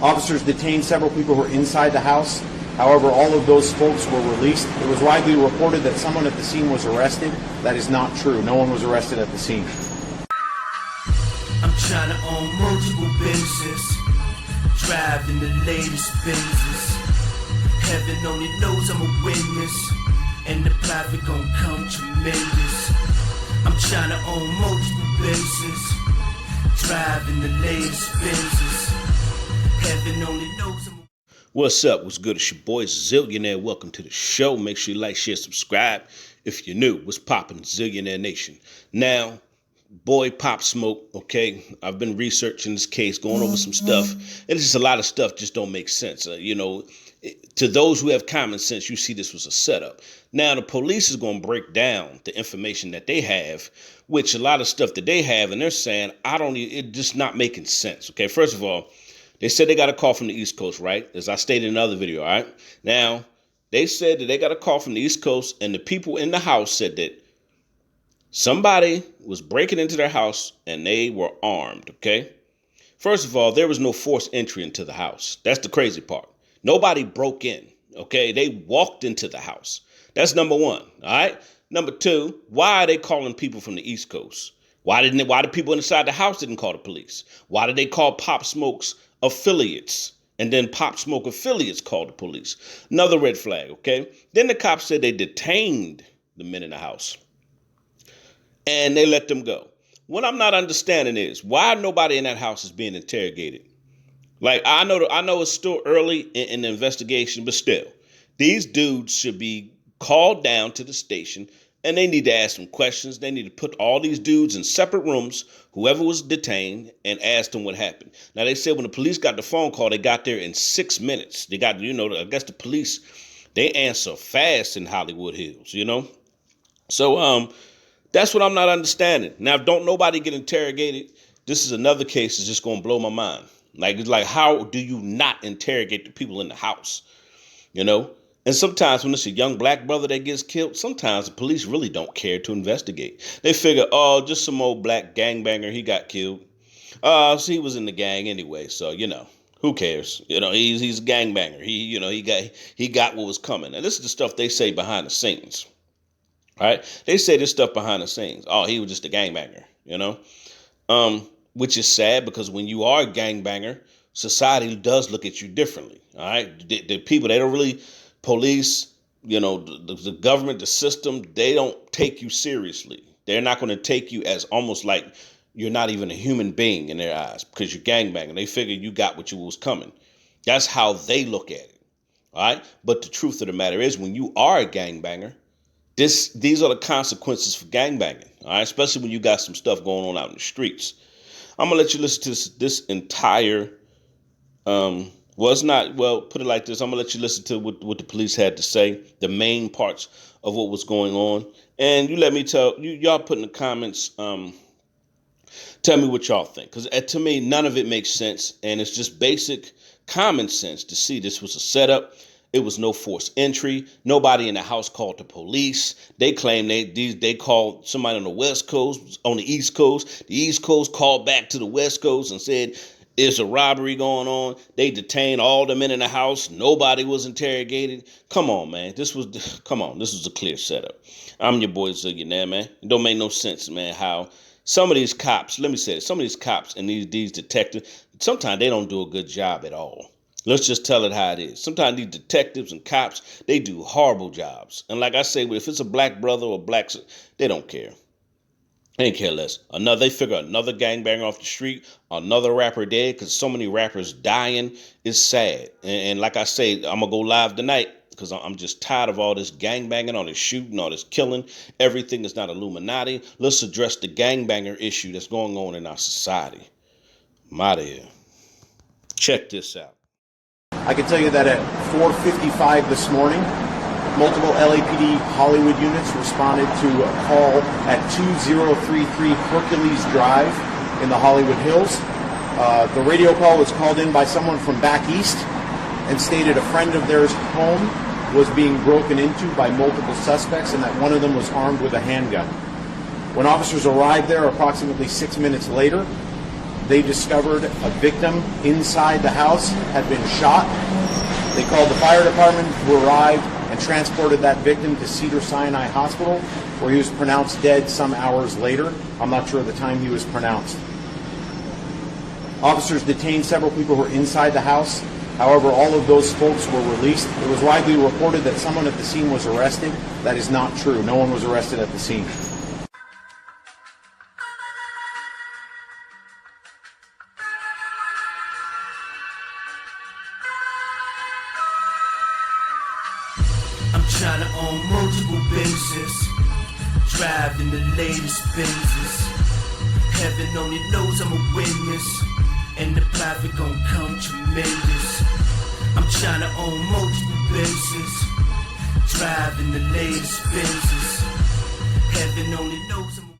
Officers detained several people who were inside the house. However, all of those folks were released. It was widely reported that someone at the scene was arrested. That is not true. No one was arrested at the scene. I'm trying to own multiple businesses, driving the latest Benzes. Heaven only knows I'm a witness, and the profit gon' come tremendous. I'm trying to own multiple businesses, driving the latest Benzes. Heaven only knows I'm a... What's up? What's good? It's your boy Zillionaire. Welcome to the show. Make sure you like, share, subscribe. If you're new, what's poppin', Zillionaire Nation? Now, boy Pop Smoke, okay? I've been researching this case, going over some stuff, and it's just a lot of stuff just don't make sense. To those who have common sense, you see this was a setup. Now, the police is going to break down the information that they have, which a lot of stuff that they have, and they're saying, it just not making sense, okay? First of all, they said they got a call from the East Coast, right? As I stated in another video, all right? Now, they said that they got a call from the East Coast, and the people in the house said that somebody was breaking into their house, and they were armed, okay? First of all, there was no forced entry into the house. That's the crazy part. Nobody broke in, okay? They walked into the house. That's number one, all right? Number two, why are they calling people from the East Coast? Why the people inside the house didn't call the police? Why did they call Pop Smoke's affiliates? And then Pop Smoke affiliates called the police. Another red flag, okay? Then the cops said they detained the men in the house and they let them go. What I'm not understanding is why nobody in that house is being interrogated. Like, I know it's still early in the investigation, but still, these dudes should be called down to the station and they need to ask them questions. They need to put all these dudes in separate rooms, whoever was detained, and ask them what happened. Now, they said when the police got the phone call, they got there in 6 minutes. They got, I guess the police, they answer fast in Hollywood Hills, So, that's what I'm not understanding. Now, don't nobody get interrogated. This is another case that's just going to blow my mind. It's like, how do you not interrogate the people in the house? And sometimes when it's a young black brother that gets killed, sometimes the police really don't care to investigate. They figure, oh, just some old black gangbanger, he got killed. So he was in the gang anyway, so, who cares? He's a gangbanger. He got what was coming. And this is the stuff they say behind the scenes. All right? They say this stuff behind the scenes. Oh, he was just a gangbanger, which is sad because when you are a gangbanger, society does look at you differently. All right? The people, they don't really... Police, the government, the system, they don't take you seriously. They're not going to take you as almost like you're not even a human being in their eyes because you're gangbanging. They figure you got what you was coming. That's how they look at it. All right. But the truth of the matter is when you are a gangbanger, these are the consequences for gangbanging. All right. Especially when you got some stuff going on out in the streets. I'm going to let you listen to this entire put it like this. I'm going to let you listen to what the police had to say, the main parts of what was going on. And you let me y'all put in the comments, tell me what y'all think. Because to me, none of it makes sense. And it's just basic common sense to see this was a setup. It was no forced entry. Nobody in the house called the police. They claim they called somebody on the West Coast, on the East Coast. The East Coast called back to the West Coast and said, there's a robbery going on. They detained all the men in the house. Nobody was interrogated. Come on, man. This was a clear setup. I'm your boy Zillionaire, man. It don't make no sense, man, how some of these cops, let me say it, some of these cops and these detectives, sometimes they don't do a good job at all. Let's just tell it how it is. Sometimes these detectives and cops, they do horrible jobs. And like I say, if it's a black brother or black, they don't care. They care less. They figure another gangbanger off the street, another rapper dead, because so many rappers dying is sad. And like I say, I'm going to go live tonight because I'm just tired of all this gangbanging, all this shooting, all this killing. Everything is not Illuminati. Let's address the gangbanger issue that's going on in our society. I'm out of here. Check this out. I can tell you that at 4:55 this morning, multiple LAPD Hollywood units responded to a call at 2033 Hercules Drive in the Hollywood Hills. The radio call was called in by someone from back east and stated a friend of theirs' home was being broken into by multiple suspects and that one of them was armed with a handgun. When officers arrived there approximately 6 minutes later, they discovered a victim inside the house had been shot. They called the fire department, who arrived and transported that victim to Cedars-Sinai Hospital, where he was pronounced dead some hours later. I'm not sure the time he was pronounced. Officers detained several people who were inside the house. However, all of those folks were released. It was widely reported that someone at the scene was arrested. That is not true. No one was arrested at the scene. I'm trying to own multiple businesses, drive in the latest Benzes. Heaven only knows I'm a witness, and the profit gon' come tremendous. I'm trying to own multiple businesses, drive in the latest Benzes. Heaven only knows I'm a